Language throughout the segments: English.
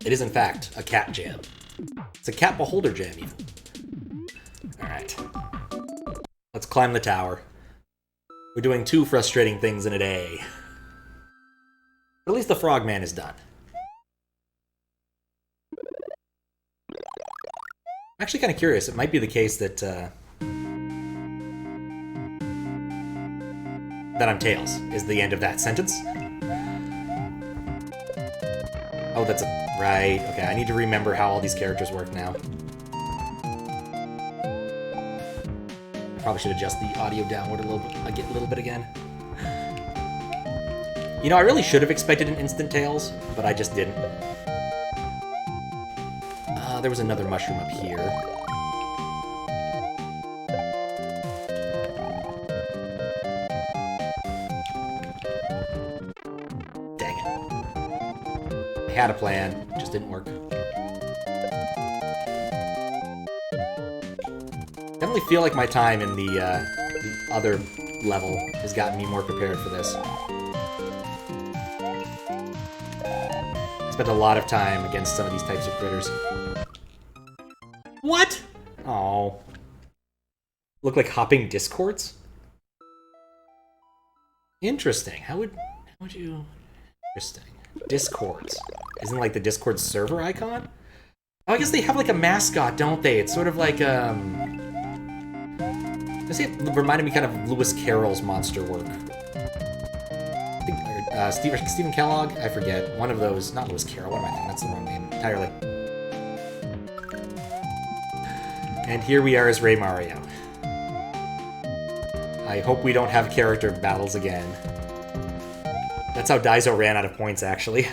It is, in fact, a cat jam. It's a cat beholder jam, even. Alright. Let's climb the tower. We're doing 2 frustrating things in a day. But at least the frogman is done. I'm actually kind of curious. It might be the case that that I'm Tails, is the end of that sentence. Oh, that's a... Right. Okay, I need to remember how all these characters work now. Probably should adjust the audio downward a little bit again. You know, I really should have expected an instant Tails, but I just didn't. There was another mushroom up here. Dang it. I had a plan, just didn't work. Definitely feel like my time in the other level has gotten me more prepared for this. I spent a lot of time against some of these types of critters. What? Oh. Look like hopping discords? Interesting. How would you... Interesting. Discords. Isn't like the Discord server icon? Oh, I guess they have like a mascot, don't they? It's sort of like, I say it reminded me kind of Lewis Carroll's monster work. I think, Stephen Kellogg? I forget. One of those. Not Lewis Carroll. What am I thinking? That's the wrong name entirely. And here we are as Ray Mario. I hope we don't have character battles again. That's how Daiso ran out of points, actually.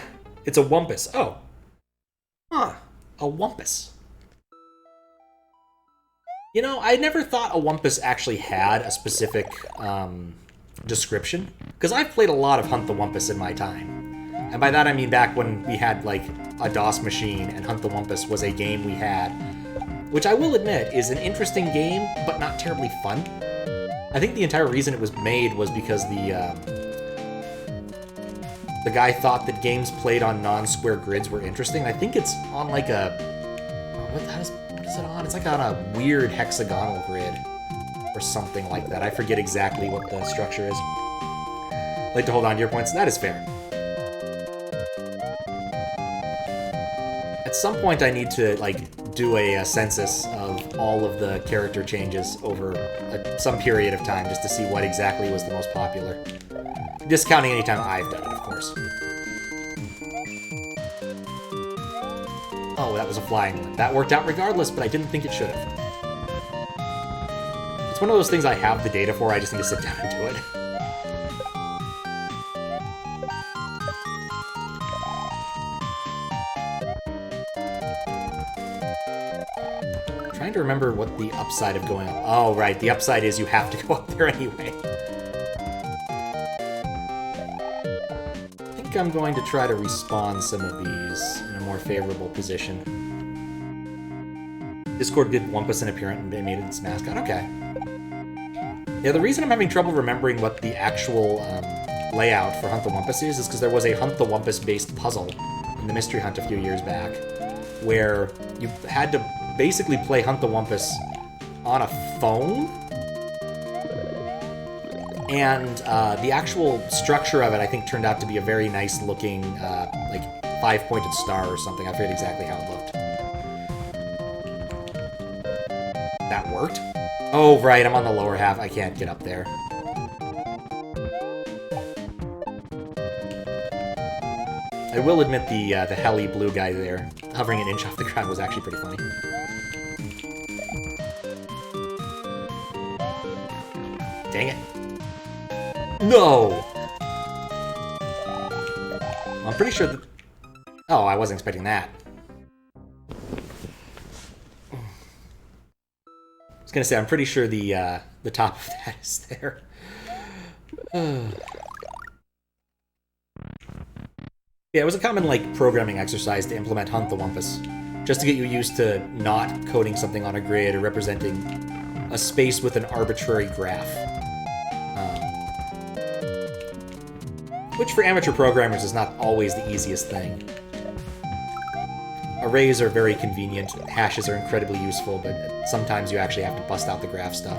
It's a Wumpus. Oh. Huh. A Wumpus. You know, I never thought a Wumpus actually had a specific description. Because I've played a lot of Hunt the Wumpus in my time. And by that I mean back when we had, like, a DOS machine and Hunt the Wumpus was a game we had. Which I will admit is an interesting game, but not terribly fun. I think the entire reason it was made was because the guy thought that games played on non-square grids were interesting. I think it's on like a... what is it on? It's like on a weird hexagonal grid. Or something like that. I forget exactly what the structure is. Like to hold on to your points. That is fair. At some point I need to, like, do a census of all of the character changes over some period of time just to see what exactly was the most popular. Discounting any time I've done it, of course. Oh, that was a flying one. That worked out regardless, but I didn't think it should have. It's one of those things I have the data for, I just need to sit down and do it. Trying to remember what the upside of going up... Oh, right, the upside is you have to go up there anyway. I think I'm going to try to respawn some of these in a more favorable position. Discord did Wumpus an appearance and they made it its mascot. Okay. Yeah, the reason I'm having trouble remembering what the actual layout for Hunt the Wumpus is because there was a Hunt the Wumpus-based puzzle in the Mystery Hunt a few years back where you had to basically play Hunt the Wumpus on a phone. And the actual structure of it, I think, turned out to be a very nice-looking, like, 5-pointed star or something. I forget exactly how it looked. That worked? Oh, right, I'm on the lower half. I can't get up there. I will admit the helly blue guy there, hovering an inch off the ground, was actually pretty funny. Dang it. No! I'm pretty sure that... Oh, I wasn't expecting that. I was gonna say, I'm pretty sure the top of that is there. Yeah, it was a common, like, programming exercise to implement Hunt the Wumpus, just to get you used to not coding something on a grid or representing a space with an arbitrary graph. Which for amateur programmers is not always the easiest thing. arrays are very convenient, hashes are incredibly useful, but sometimes you actually have to bust out the graph stuff.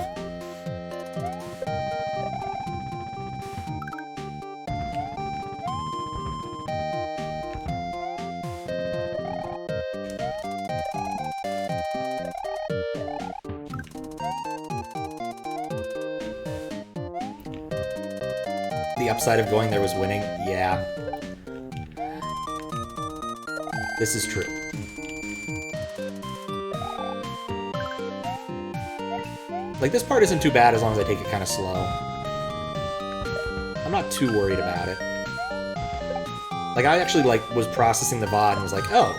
The upside of going there was winning? Yeah. This is true. Like, this part isn't too bad as long as I take it kind of slow. I'm not too worried about it. Like, I actually, like, was processing the VOD and was like, oh,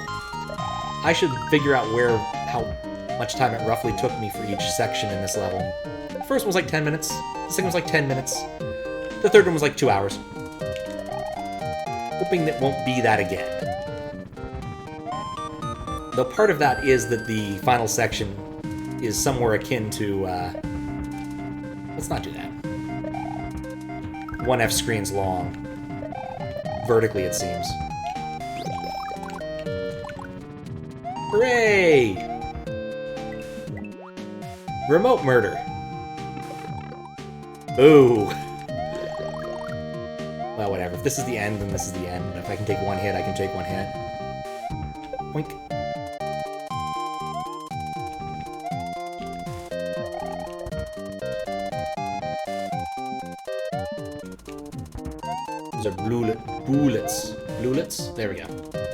I should figure out how much time it roughly took me for each section in this level. The first one was like 10 minutes. The second was like 10 minutes. The third one was like 2 hours. Hoping that won't be that again. Though part of that is that the final section is somewhere akin to, let's not do that. 1F screens long. Vertically, it seems. Hooray! Remote murder. Ooh. Well, whatever. If this is the end, then this is the end. If I can take one hit, I can take one hit. Boink. Those are bullets. Bullets? There we go.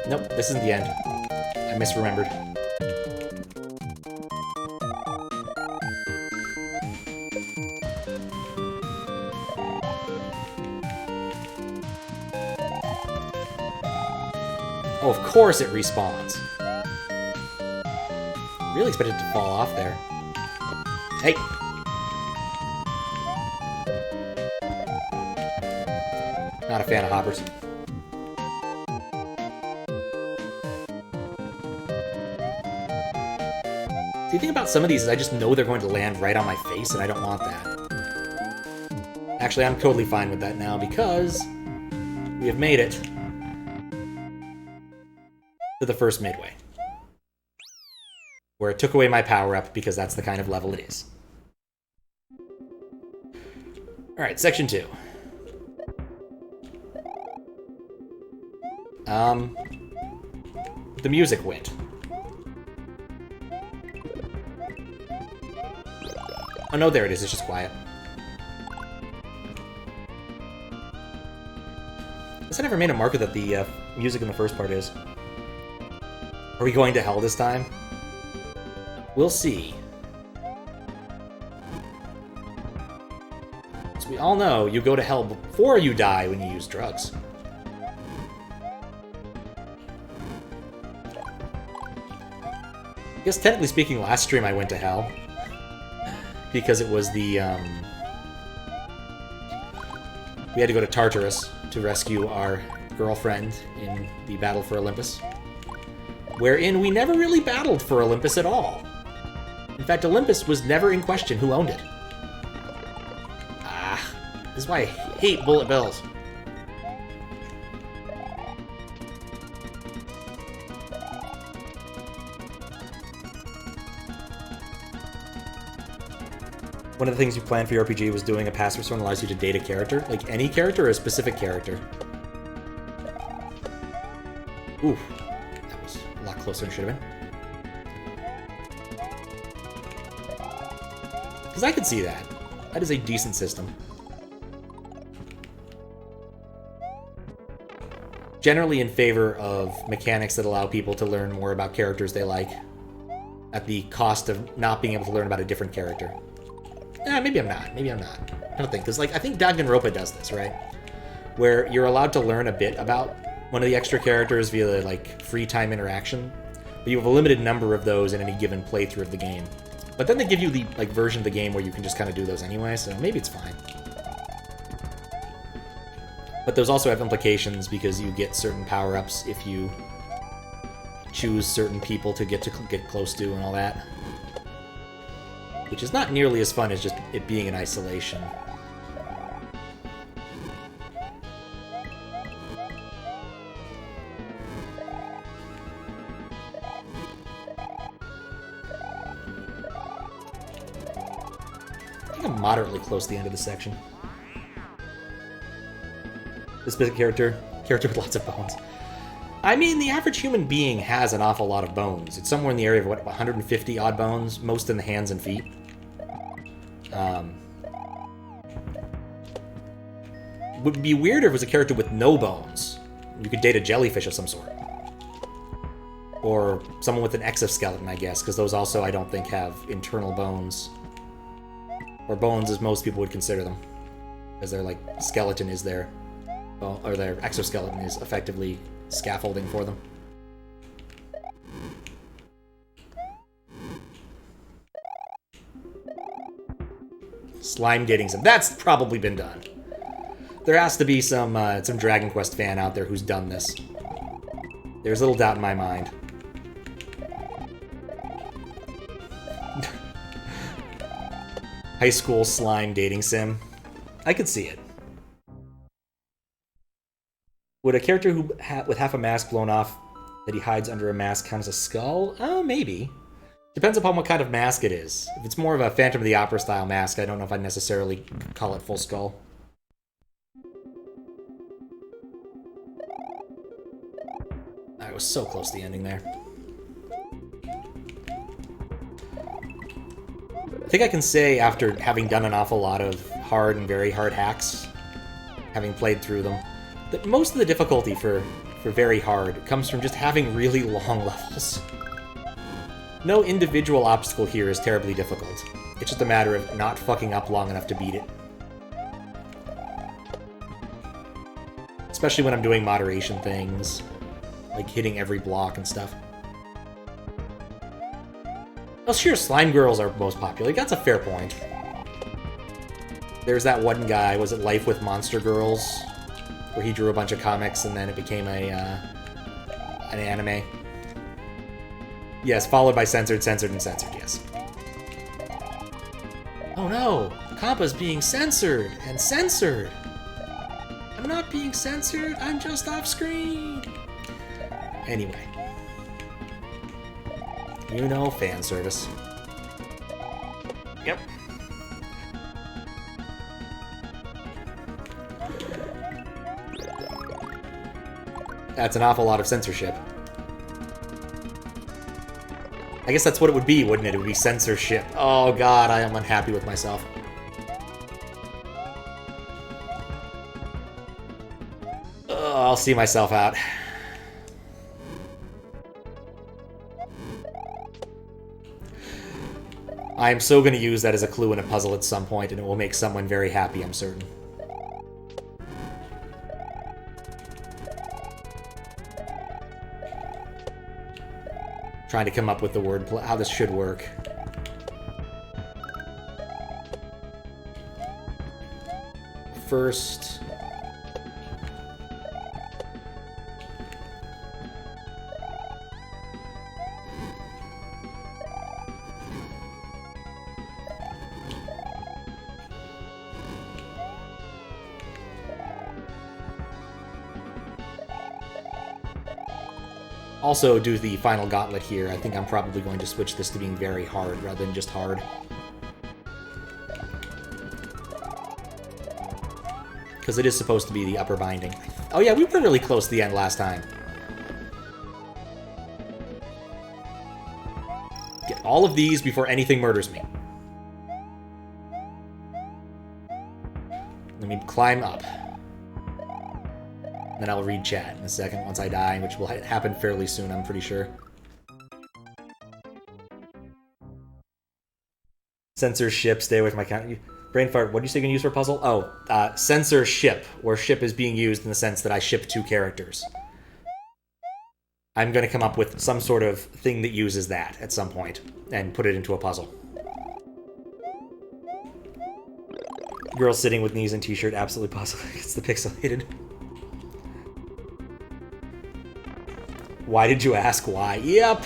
Nope, this isn't the end. I misremembered. Oh, of course it respawns. Really expected it to fall off there. Hey! Not a fan of hoppers. The thing about some of these is I just know they're going to land right on my face, and I don't want that. Actually, I'm totally fine with that now, because we have made it to the first midway, where it took away my power-up, because that's the kind of level it is. Alright, section 2. The music went. Oh no, there it is, it's just quiet. I guess I never made a marker that the music in the first part is. Are we going to hell this time? We'll see. As we all know, you go to hell before you die when you use drugs. I guess technically speaking, last stream I went to hell. Because it was the, we had to go to Tartarus to rescue our girlfriend in the Battle for Olympus. Wherein we never really battled for Olympus at all. In fact, Olympus was never in question who owned it. Ah, this is why I hate bullet bills. One of the things you planned for your RPG was doing a passive one allows you to date a character. Like any character or a specific character? Ooh, that was a lot closer than it should have been. Because I could see that. That is a decent system. Generally in favor of mechanics that allow people to learn more about characters they like at the cost of not being able to learn about a different character. Maybe I'm not. Maybe I'm not. I don't think. Because, like, I think Danganronpa does this, right? Where you're allowed to learn a bit about one of the extra characters via, the, like, free time interaction. But you have a limited number of those in any given playthrough of the game. But then they give you the, like, version of the game where you can just kind of do those anyway, so maybe it's fine. But those also have implications because you get certain power-ups if you choose certain people to get close to and all that. Which is not nearly as fun as just it being in isolation. moderately close to the end of the section. This specific character with lots of bones. I mean, the average human being has an awful lot of bones. It's somewhere in the area of, what, 150 odd bones, most in the hands and feet. Would be weirder if it was a character with no bones. You could date a jellyfish of some sort. Or someone with an exoskeleton, I guess, because those also, I don't think, have internal bones. Or bones as most people would consider them. Because their, like, skeleton is their... Well, or their exoskeleton is effectively scaffolding for them. Slime dating sim. That's probably been done. There has to be some Dragon Quest fan out there who's done this. There's little doubt in my mind. High school slime dating sim. I could see it. Would a character who with half a mask blown off that he hides under a mask count as a skull? Maybe. Depends upon what kind of mask it is. If it's more of a Phantom of the Opera style mask, I don't know if I'd necessarily call it full skull. I was so close to the ending there. I think I can say, after having done an awful lot of hard and very hard hacks, having played through them, that most of the difficulty for very hard comes from just having really long levels. No individual obstacle here is terribly difficult. It's just a matter of not fucking up long enough to beat it. Especially when I'm doing moderation things, like hitting every block and stuff. Well, sure, slime girls are most popular. Like, that's a fair point. There's that one guy, was it Life with Monster Girls? Where he drew a bunch of comics and then it became an anime. Yes, followed by censored, censored, and censored, yes. Oh no! Kampa's being censored and censored! I'm not being censored, I'm just off screen! Anyway. You know, fan service. Yep. That's an awful lot of censorship. I guess that's what it would be, wouldn't it? It would be censorship. Oh god, I am unhappy with myself. I'll see myself out. I am so going to use that as a clue in a puzzle at some point, and it will make someone very happy, I'm certain. Trying to come up with the word, how this should work. First... Also, do the final gauntlet here. I think I'm probably going to switch this to being very hard rather than just hard. Because it is supposed to be the upper binding. Oh yeah, we were really close to the end last time. Get all of these before anything murders me. Let me climb up. Then I'll read chat in a second once I die, which will happen fairly soon, I'm pretty sure. Censorship, stay away from my account. Brain fart, what do you say you can use for a puzzle? Oh, censorship, where ship is being used in the sense that I ship two characters. I'm going to come up with some sort of thing that uses that at some point, and put it into a puzzle. Girl sitting with knees and t-shirt, absolutely possible. It's the pixelated. Why did you ask why? Yep.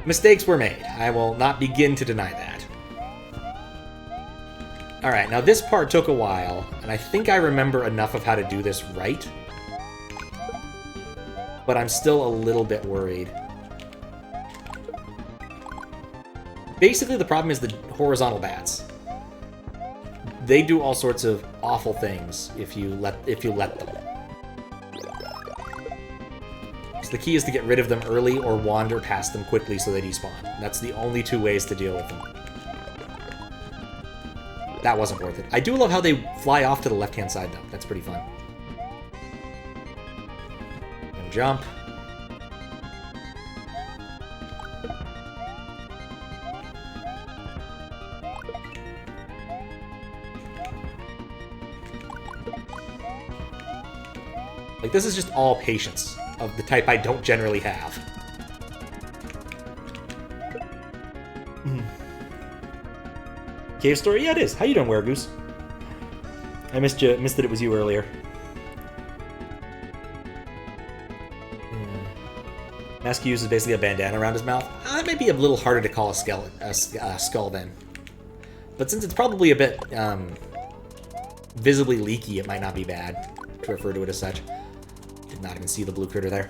Mistakes were made. I will not begin to deny that. Alright, now this part took a while, and I think I remember enough of how to do this right. But I'm still a little bit worried. Basically, the problem is the horizontal bats. they do all sorts of awful things if you let them. So the key is to get rid of them early or wander past them quickly so they despawn. That's the only two ways to deal with them. That wasn't worth it. I do love how they fly off to the left-hand side, though. That's pretty fun. And jump. Like, this is just all patience, of the type I don't generally have. Cave story? Yeah, it is. How you doing, Weregoose? I missed you. Missed that it was you earlier. Mask uses basically a bandana around his mouth. That might be a little harder to call a skull then. But since it's probably a bit visibly leaky, it might not be bad to refer to it as such. Did not even see the blue critter there.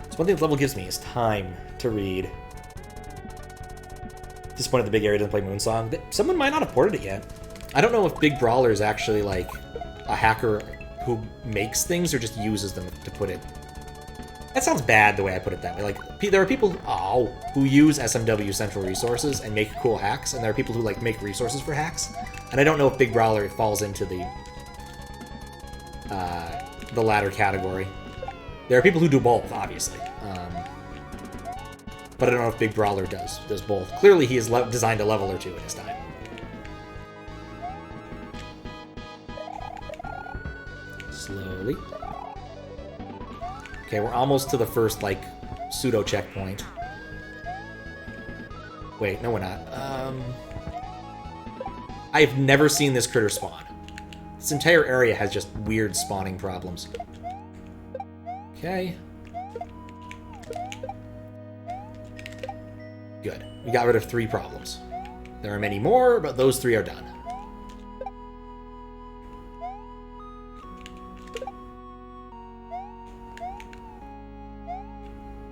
So one thing this level gives me is time to read. Disappointed the big area doesn't play Moonsong. Someone might not have ported it yet. I don't know if Big Brawler is actually like a hacker who makes things or just uses them to put it. That sounds bad the way I put it that way. Like, there are people who use SMW central resources and make cool hacks, and there are people who like make resources for hacks. And I don't know if Big Brawler falls into the latter category. There are people who do both, obviously. But I don't know if Big Brawler does both. Clearly, he has designed a level or two in his time. Slowly. Okay, we're almost to the first, like, pseudo-checkpoint. Wait, no we're not. I've never seen this critter spawn. This entire area has just weird spawning problems. Okay. Good. We got rid of 3 problems. There are many more, but those 3 are done.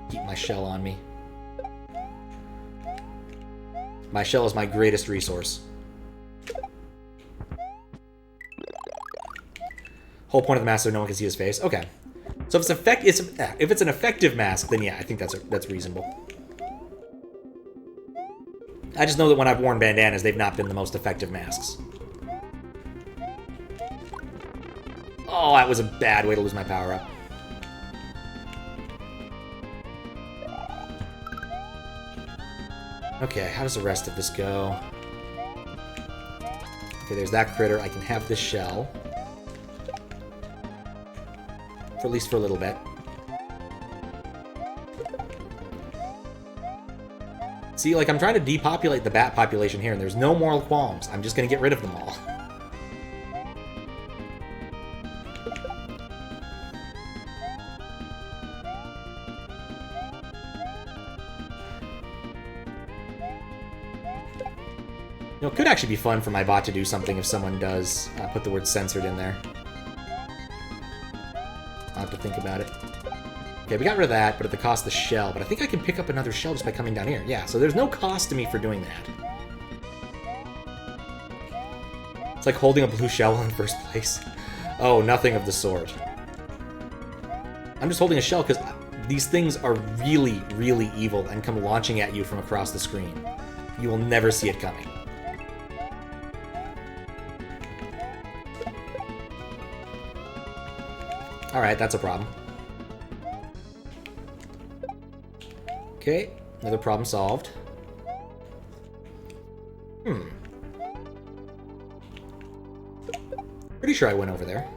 Keep my shell on me. My shell is my greatest resource. Whole point of the mask so no one can see his face. Okay. So if it's an effective mask, then yeah, I think that's reasonable. I just know that when I've worn bandanas, they've not been the most effective masks. Oh, that was a bad way to lose my power-up. Okay, how does the rest of this go? Okay, there's that critter. I can have this shell. For at least for a little bit. See, like, I'm trying to depopulate the bat population here, and there's no moral qualms. I'm just gonna get rid of them all. You know, it could actually be fun for my bot to do something if someone does put the word censored in there. I'll have to think about it. Okay, we got rid of that, but at the cost of the shell. But I think I can pick up another shell just by coming down here. Yeah, so there's no cost to me for doing that. It's like holding a blue shell in the first place. Oh, nothing of the sort. I'm just holding a shell because these things are really, really evil and come launching at you from across the screen. You will never see it coming. Alright, that's a problem. Okay, another problem solved. Pretty sure I went over there.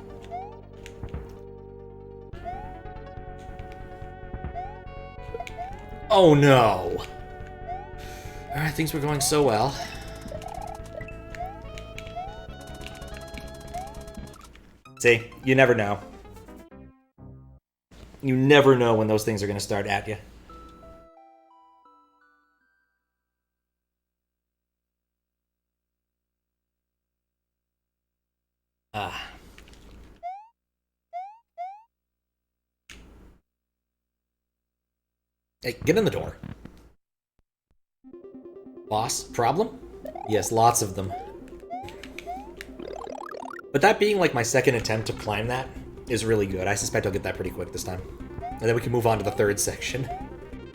Oh no! Alright, things were going so well. See, you never know. You never know when those things are going to start at you. Hey, get in the door. Boss problem? Yes, lots of them. But that being like my second attempt to climb that is really good. I suspect I'll get that pretty quick this time. And then we can move on to the third section.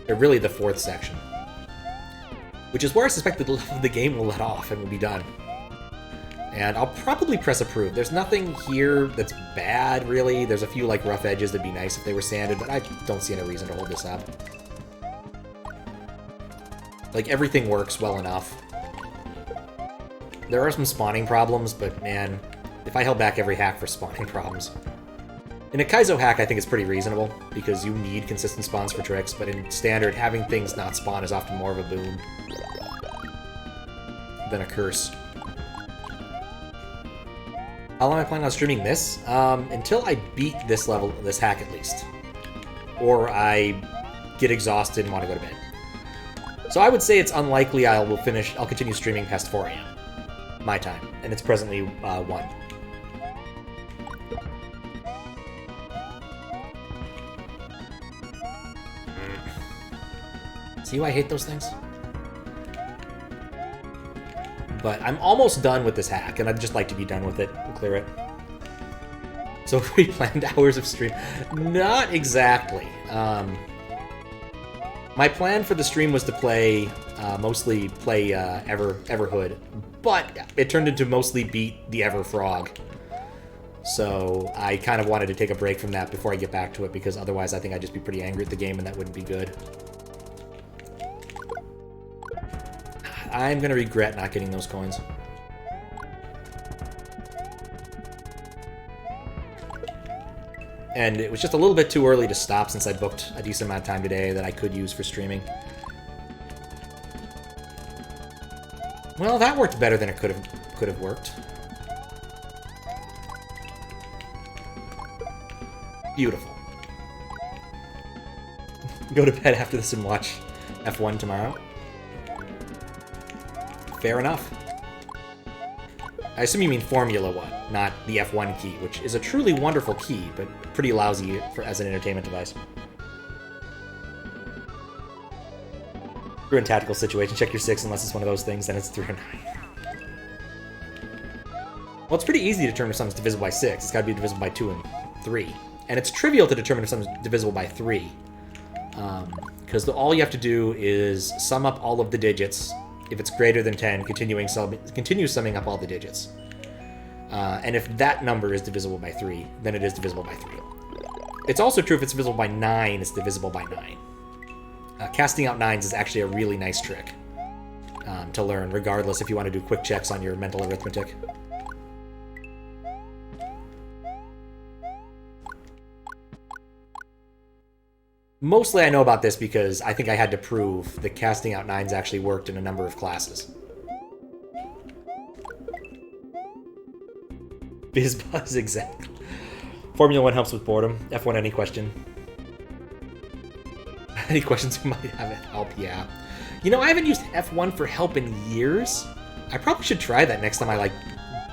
Or really the fourth section. Which is where I suspect the game will let off and we'll be done. And I'll probably press approve. There's nothing here that's bad, really. There's a few like rough edges that'd be nice if they were sanded, but I don't see any reason to hold this up. Like, everything works well enough. There are some spawning problems, but man, if I held back every hack for spawning problems. In a Kaizo hack, I think it's pretty reasonable, because you need consistent spawns for tricks, but in standard, having things not spawn is often more of a boon than a curse. How long am I planning on streaming this? Until I beat this level, this hack at least. Or I get exhausted and want to go to bed. So I would say it's unlikely I'll continue streaming past 4 AM. My time. And it's presently 1. See why I hate those things? But I'm almost done with this hack, and I'd just like to be done with it and clear it. So we planned hours of stream. Not exactly. My plan for the stream was to mostly play Everhood, but it turned into mostly beat the Ever Frog. So I kind of wanted to take a break from that before I get back to it, because otherwise I think I'd just be pretty angry at the game, and that wouldn't be good. I'm gonna regret not getting those coins. And it was just a little bit too early to stop since I booked a decent amount of time today that I could use for streaming. Well, that worked better than it could have worked. Beautiful. Go to bed after this and watch F1 tomorrow. Fair enough. I assume you mean Formula 1, not the F1 key, which is a truly wonderful key, but pretty lousy as an entertainment device. You're in tactical situation, check your 6 unless it's one of those things, then it's 3 or 9. Well, it's pretty easy to determine if something's divisible by 6. It's got to be divisible by 2 and 3. And it's trivial to determine if something's divisible by 3. Because all you have to do is sum up all of the digits. If it's greater than 10, continue summing up all the digits. And if that number is divisible by 3, then it is divisible by 3. It's also true if it's divisible by 9, it's divisible by 9. Casting out 9s is actually a really nice trick to learn, regardless if you want to do quick checks on your mental arithmetic. Mostly I know about this because I think I had to prove that casting out 9s actually worked in a number of classes. BizBuzz, exactly. Formula 1 helps with boredom. F1, any question? Any questions you might have it help? Yeah. You know, I haven't used F1 for help in years. I probably should try that next time I,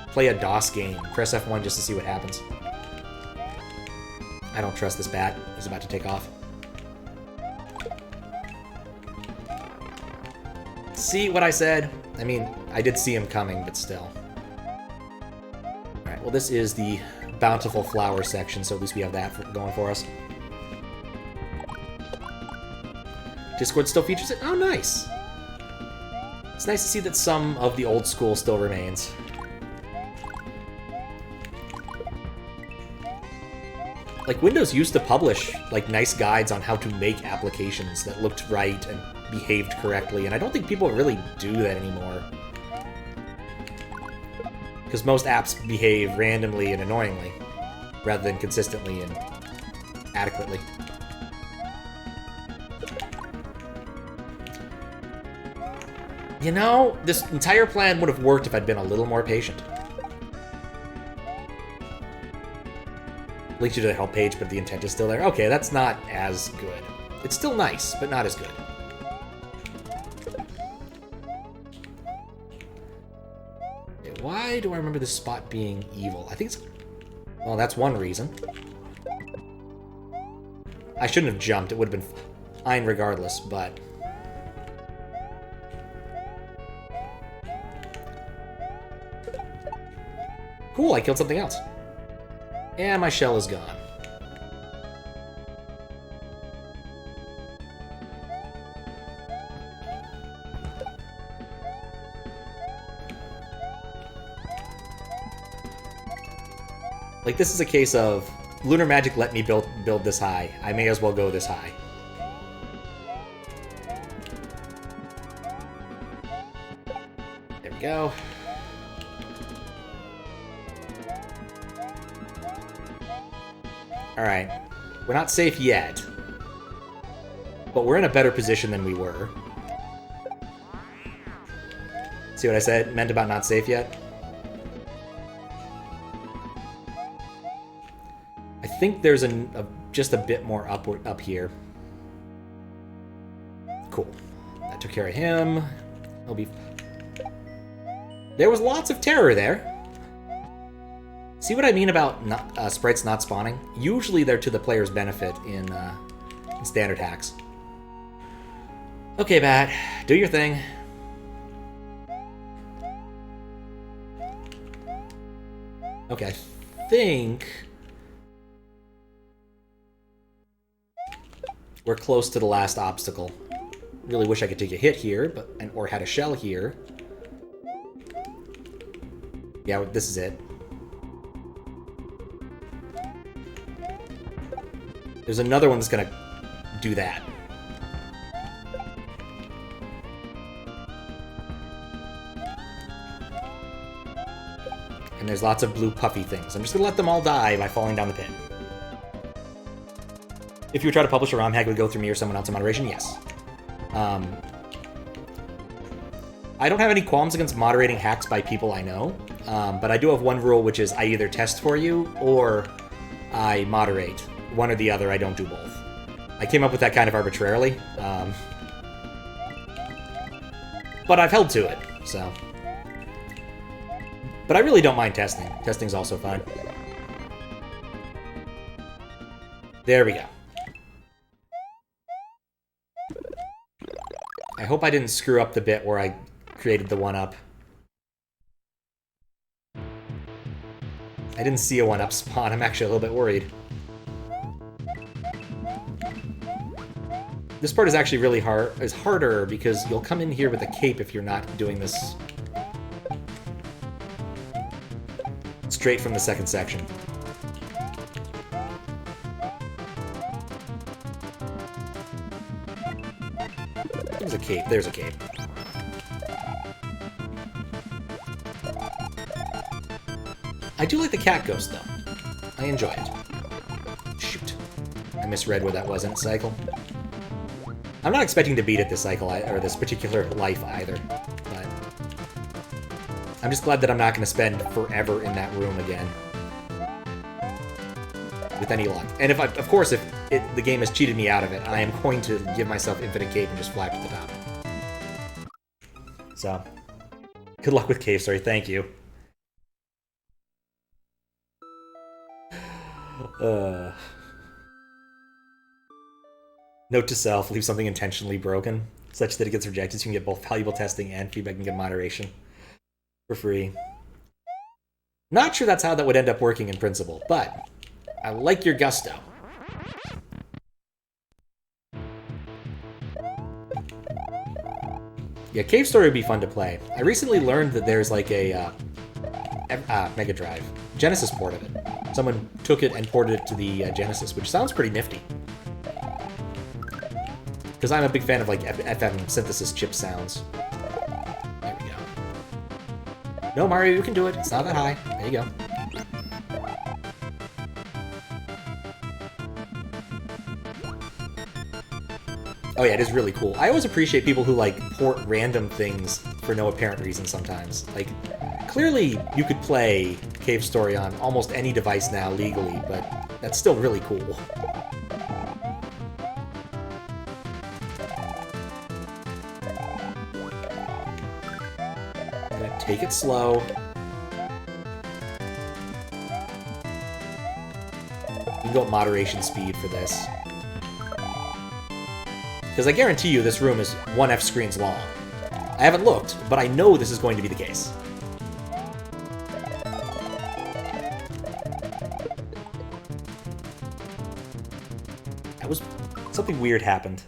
play a DOS game. Press F1 just to see what happens. I don't trust this bat. He's about to take off. See what I said? I mean, I did see him coming, but still. Alright, well this is the bountiful flower section, so at least we have that going for us. Discord still features it? Oh, nice! It's nice to see that some of the old school still remains. Like, Windows used to publish, nice guides on how to make applications that looked right and behaved correctly, and I don't think people really do that anymore. Because most apps behave randomly and annoyingly, rather than consistently and adequately. You know, this entire plan would have worked if I'd been a little more patient. Linked you to the help page, but the intent is still there. Okay, that's not as good. It's still nice, but not as good. Okay, why do I remember this spot being evil? I think it's... Well, that's one reason. I shouldn't have jumped. It would have been fine regardless, but... Cool, I killed something else. And my shell is gone. Like, this is a case of Lunar Magic let me build this high. I may as well go this high. There we go. Alright. We're not safe yet. But we're in a better position than we were. See what I said? Meant about not safe yet? I think there's just a bit more up here. Cool. That took care of him. He'll be... There was lots of terror there. See what I mean about sprites not spawning? Usually they're to the player's benefit in standard hacks. Okay, Bat. Do your thing. Okay, I think... we're close to the last obstacle. Really wish I could take a hit here, or had a shell here. Yeah, this is it. There's another one that's gonna do that. And there's lots of blue puffy things. I'm just gonna let them all die by falling down the pit. If you were trying to publish a ROM hack, it would go through me or someone else in moderation? Yes. I don't have any qualms against moderating hacks by people I know, but I do have one rule, which is I either test for you or I moderate. One or the other, I don't do both. I came up with that kind of arbitrarily, but I've held to it, so. But I really don't mind testing. Testing's also fine. There we go. I hope I didn't screw up the bit where I created the 1-up. I didn't see a 1-up spawn. I'm actually a little bit worried. This part is actually really harder because you'll come in here with a cape if you're not doing this straight from the second section. There's a cape. There's a cape. I do like the cat ghost, though. I enjoy it. Shoot. I misread where that was in its cycle. I'm not expecting to beat it this cycle, or this particular life either, but I'm just glad that I'm not going to spend forever in that room again. With any luck. And if of course, if the game has cheated me out of it, I am going to give myself infinite cape and just fly to the top. So, good luck with Cave Story, thank you. Note to self, leave something intentionally broken, such that it gets rejected so you can get both valuable testing and feedback and get moderation. For free. Not sure that's how that would end up working in principle, but I like your gusto. Yeah, Cave Story would be fun to play. I recently learned that there's like a Mega Drive Genesis port of it. Someone took it and ported it to the Genesis, which sounds pretty nifty. Because I'm a big fan of like FM synthesis chip sounds. There we go. No, Mario, you can do it. It's not that high. There you go. Oh yeah, it is really cool. I always appreciate people who like port random things for no apparent reason sometimes. Like, clearly you could play Cave Story on almost any device now legally, but that's still really cool. I'm gonna take it slow. You can go at moderation speed for this. Because I guarantee you this room is 1F screens long. I haven't looked, but I know this is going to be the case. That was... something weird happened.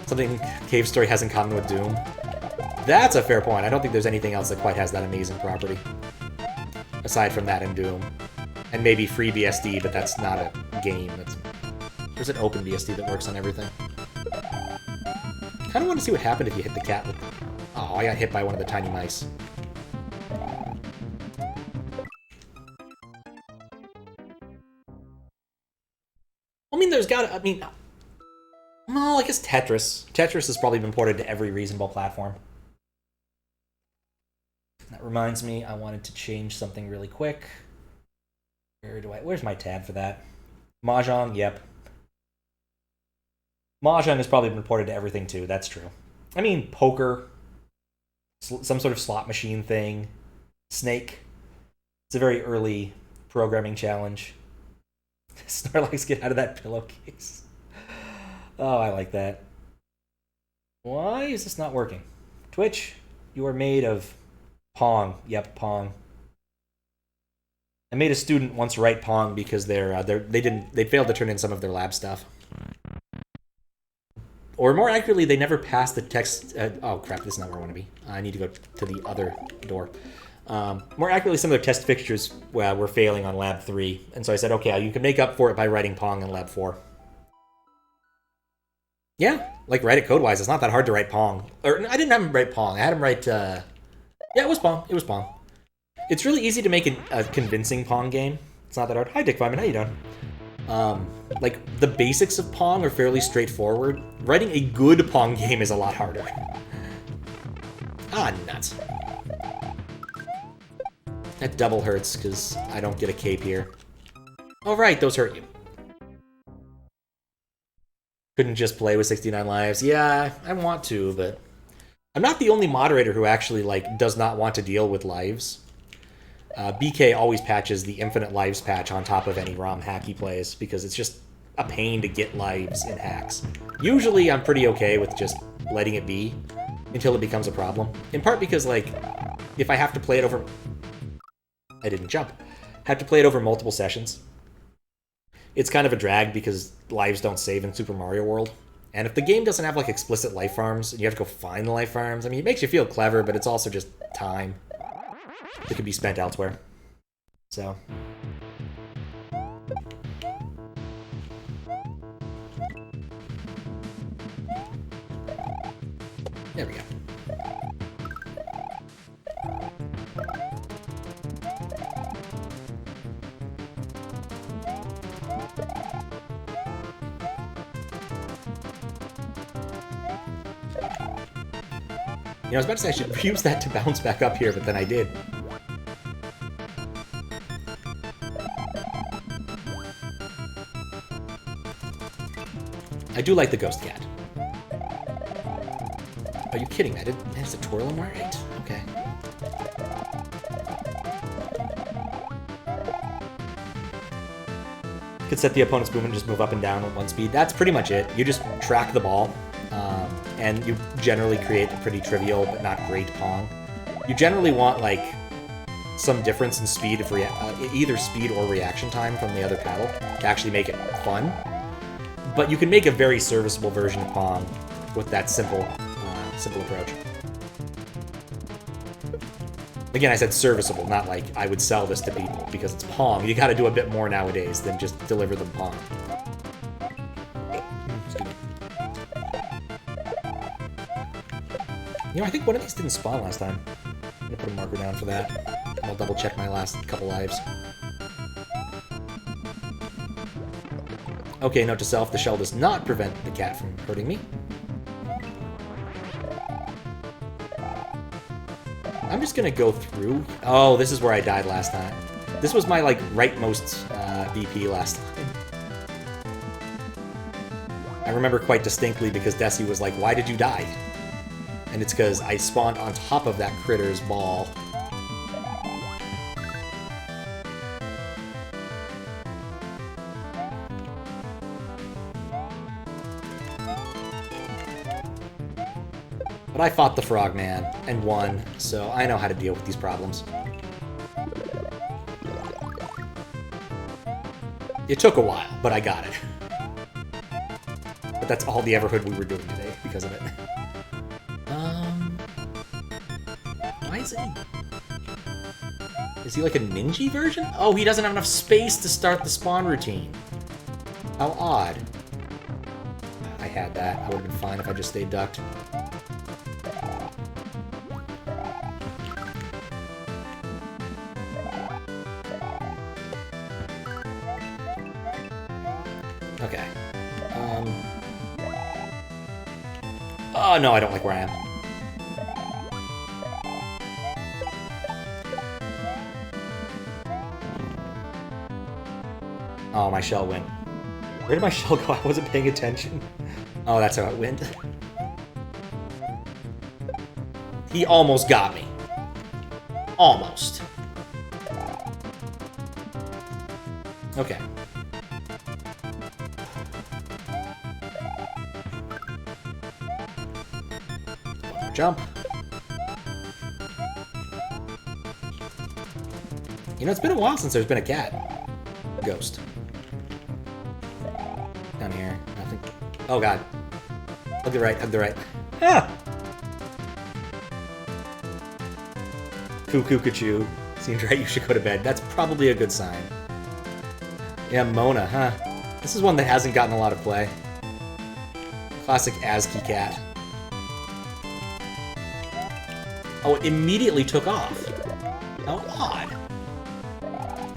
Something Cave Story has in common with Doom. That's a fair point. I don't think there's anything else that quite has that amazing property. Aside from that in Doom. And maybe FreeBSD, but that's not a game. There's an OpenBSD that works on everything. Kinda want to see what happened if you hit the cat with... Oh, I got hit by one of the tiny mice. I mean, there's gotta... I mean... Well, I guess Tetris. Tetris has probably been ported to every reasonable platform. That reminds me, I wanted to change something really quick. Where's my tab for that? Mahjong, yep. Mahjong has probably been ported to everything too, that's true. I mean, poker, some sort of slot machine thing, Snake. It's a very early programming challenge. Snorlax, get out of that pillowcase. Oh, I like that. Why is this not working? Twitch, you are made of Pong. Yep, Pong. I made a student once write Pong because they failed to turn in some of their lab stuff. Or more accurately, they never passed the text... oh, crap, this is not where I want to be. I need to go to the other door. More accurately, some of their test fixtures were failing on Lab 3. And so I said, okay, you can make up for it by writing Pong in Lab 4. Yeah, like, write it code-wise. It's not that hard to write Pong. Or, I didn't have him write Pong. I had him write... yeah, it was Pong. It was Pong. It's really easy to make a convincing Pong game. It's not that hard. Hi, Dick Vyman. How you doing? Like, the basics of Pong are fairly straightforward. Writing a good Pong game is a lot harder. Ah, nuts. That double hurts, because I don't get a cape here. Oh, right, those hurt you. Couldn't just play with 69 lives. Yeah, I want to, but... I'm not the only moderator who actually, like, does not want to deal with lives. BK always patches the infinite lives patch on top of any ROM hack he plays, because it's just a pain to get lives in hacks. Usually I'm pretty okay with just letting it be until it becomes a problem. In part because, like, if I have to play it over... I didn't jump. Have to play it over multiple sessions. It's kind of a drag because lives don't save in Super Mario World. And if the game doesn't have, like, explicit life farms, and you have to go find the life farms, I mean, it makes you feel clever, but it's also just time that could be spent elsewhere. So... there we go. You know, I was about to say I should use that to bounce back up here, but then I did. I do like the ghost cat. Are you kidding me? I didn't manage to twirl him right? Okay. Could set the opponent's movement and just move up and down at one speed. That's pretty much it. You just track the ball. And you generally create a pretty trivial but not great Pong. You generally want, like, some difference in speed of either speed or reaction time from the other paddle to actually make it fun. But you can make a very serviceable version of Pong with that simple approach. Again, I said serviceable, not like I would sell this to people because it's Pong. You gotta do a bit more nowadays than just deliver them Pong. You know, I think one of these didn't spawn last time. I'm gonna put a marker down for that. And I'll double check my last couple lives. Okay, note to self, the shell does not prevent the cat from hurting me. I'm just gonna go through... oh, this is where I died last time. This was my, like, rightmost VP last time. I remember quite distinctly because Desi was like, why did you die? And it's because I spawned on top of that critter's ball. But I fought the Frogman and won, so I know how to deal with these problems. It took a while, but I got it. But that's all the Everhood we were doing today because of it. Why is it... Is he like a ninja version? Oh, he doesn't have enough space to start the spawn routine. How odd. I had that. I would have been fine if I just stayed ducked. Okay. Oh, no, I don't like where I am. Oh, my shell went. Where did my shell go? I wasn't paying attention. Oh, that's how it went. He almost got me. Almost. Okay. One more jump. You know, it's been a while since there's been a cat. Ghost. Down here. Nothing. Oh, God. Hug the right, hug the right. Ah! Cuckoo-cuckoo. Seems right, you should go to bed. That's probably a good sign. Yeah, Mona, huh? This is one that hasn't gotten a lot of play. Classic ASCII cat. Oh, it immediately took off. How odd.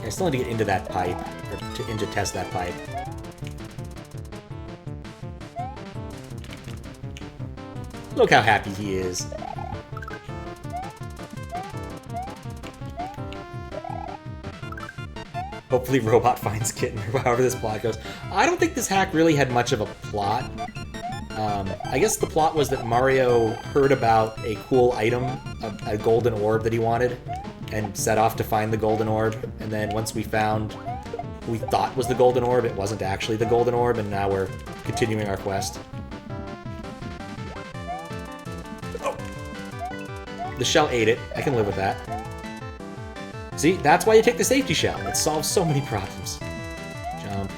I still need to get into that pipe, or to test that pipe. Look how happy he is. Hopefully Robot finds Kitten, or however this plot goes. I don't think this hack really had much of a plot. I guess the plot was that Mario heard about a cool item, a golden orb that he wanted, and set off to find the golden orb, and then once we found who we thought was the golden orb, it wasn't actually the golden orb, and now we're continuing our quest. Oh. The shell ate it. I can live with that. See, that's why you take the safety shell. It solves so many problems. Jump.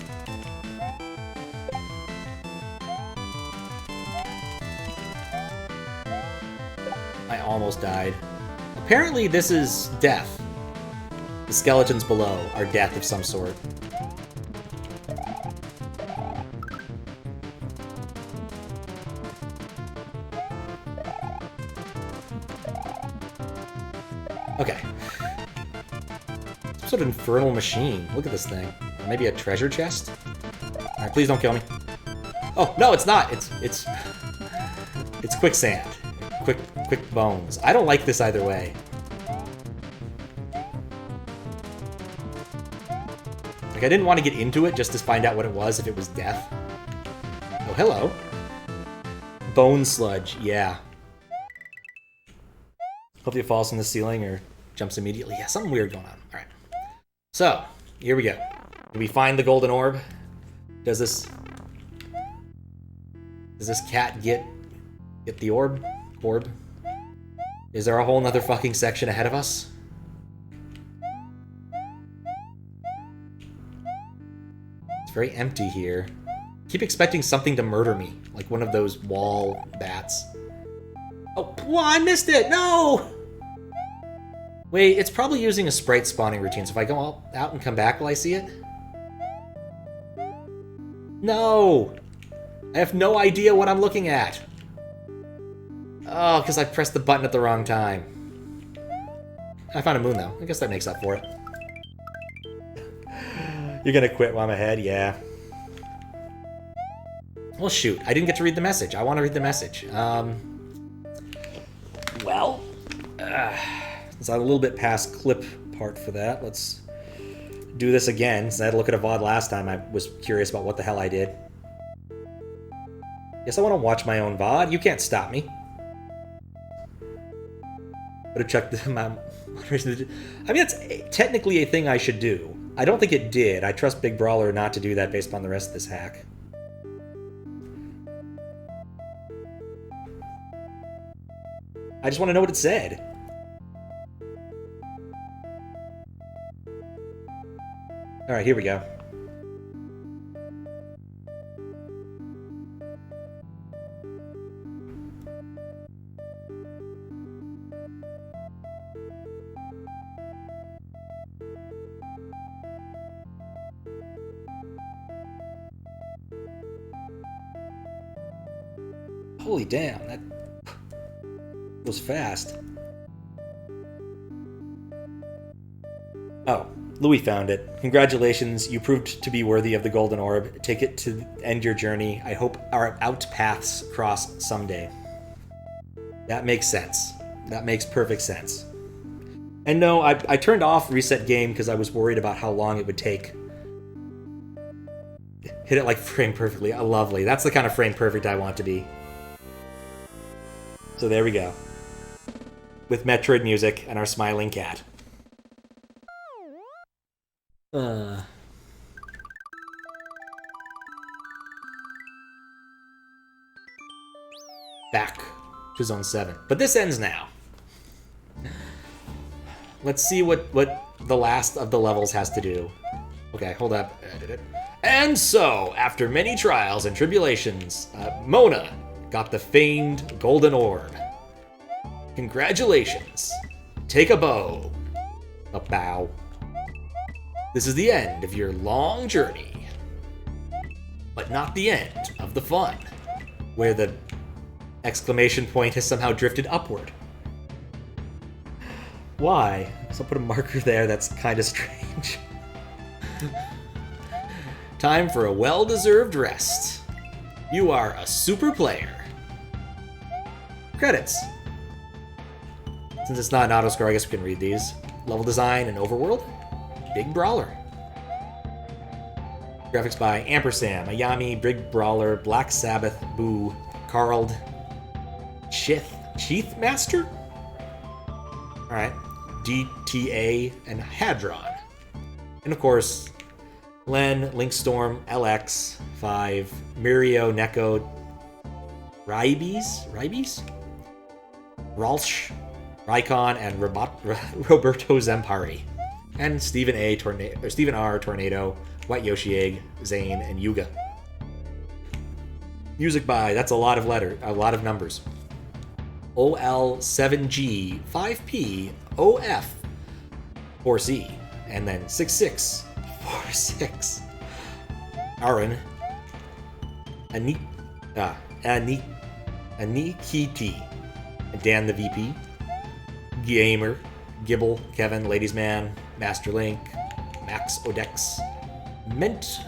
I almost died. Apparently this is death. The skeletons below are death of some sort. Okay. Some sort of infernal machine. Look at this thing. Or maybe a treasure chest? Alright, please don't kill me. Oh, no, it's not! It's quicksand. Quick bones. I don't like this either way. Like, I didn't want to get into it just to find out what it was, if it was death. Oh, hello. Bone sludge, yeah. Hopefully it falls from the ceiling or jumps immediately. Yeah, something weird going on. Alright. So, here we go. Can we find the golden orb? Does this cat get the orb? Is there a whole nother fucking section ahead of us? It's very empty here. Keep expecting something to murder me, like one of those wall bats. Oh, I missed it! No! Wait, it's probably using a sprite spawning routine, so if I go out and come back, will I see it? No! I have no idea what I'm looking at. Oh, because I pressed the button at the wrong time. I found a moon, though. I guess that makes up for it. You're gonna quit while I'm ahead? Yeah. Well, shoot. I didn't get to read the message. I want to read the message. Well... It's a little bit past clip part for that. Let's do this again. Since I had to look at a VOD last time, I was curious about what the hell I did. Guess I want to watch my own VOD. You can't stop me. But to check the amount. I mean, that's technically a thing I should do. I don't think it did. I trust Big Brawler not to do that based upon the rest of this hack. I just want to know what it said. Alright, here we go. Holy damn, that was fast. Oh, Louis found it. Congratulations, you proved to be worthy of the Golden Orb. Take it to end your journey. I hope our out paths cross someday. That makes sense. That makes perfect sense. And no, I turned off Reset Game because I was worried about how long it would take. Hit it like frame perfectly. Lovely. That's the kind of frame perfect I want to be. So there we go. With Metroid music and our smiling cat. Back to Zone 7. But this ends now. Let's see what the last of the levels has to do. Okay, hold up. And so, after many trials and tribulations, Mona got the famed Golden Orb. Congratulations. Take a bow. A bow. This is the end of your long journey. But not the end of the fun, where the exclamation point has somehow drifted upward. Why? So I'll put a marker there, that's kind of strange. Time for a well-deserved rest. You are a super player. Credits. Since it's not an auto-score, I guess we can read these. Level design and overworld. Big Brawler. Graphics by Ampersand, Ayami, Big Brawler, Black Sabbath, Boo, Carl, Cheath Master? Alright. DTA, and Hadron. And of course, Len, Linkstorm, LX, 5, Mirio, Neko, Rybes? Ralsh, Rykon, and Roberto Zempari. And Stephen R. Tornado, White Yoshi Egg, Zane, and Yuga. Music by, that's a lot of numbers. OL7G 5P OF 4C, and then 6646. Aaron Anikiti, Dan the VP, Gamer, Gibble, Kevin, Ladies Man, Master Link, Max Odex, Mentolus?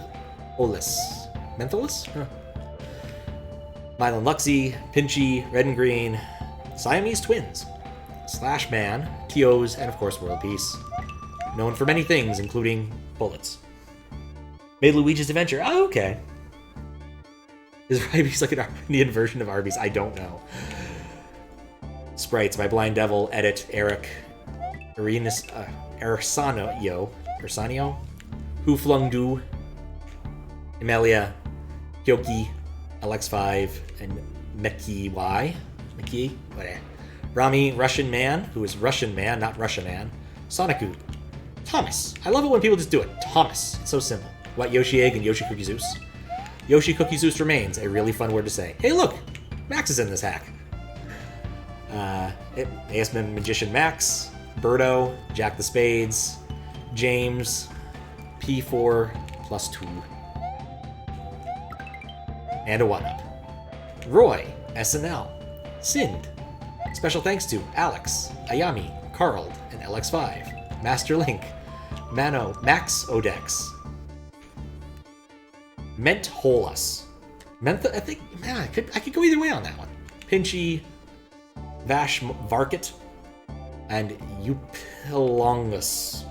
Huh. Mylon Luxie, Pinchy, Red and Green, Siamese Twins, Slash Man, TOs, and of course World Peace. Known for many things, including bullets. Made Luigi's Adventure. Oh, okay. Is Rybes like an Indian version of Arby's? I don't know. Sprites by Blind Devil, Edit, Eric, Ersanio, Who Flung Du, Emelia, Kyoki, LX5, and Meki Y. Meki? Whatever. Rami, Russian Man, who is Russian Man, not Russia Man. Sonicu. Thomas. I love it when people just do it. Thomas. It's so simple. What, Yoshi Egg and Yoshi Cookie Zeus? Yoshi Cookie Zeus remains a really fun word to say. Hey, look! Max is in this hack. ASM Magician Max, Birdo, Jack the Spades, James, P4 plus 2. And a 1-up. Roy, SNL, Sind. Special thanks to Alex, Ayami, Carl, and LX5. Master Link, Mano, Max Odex. Mentholus. I think, man, I could go either way on that one. Pinchy, Vash Varkit, and Upilongus.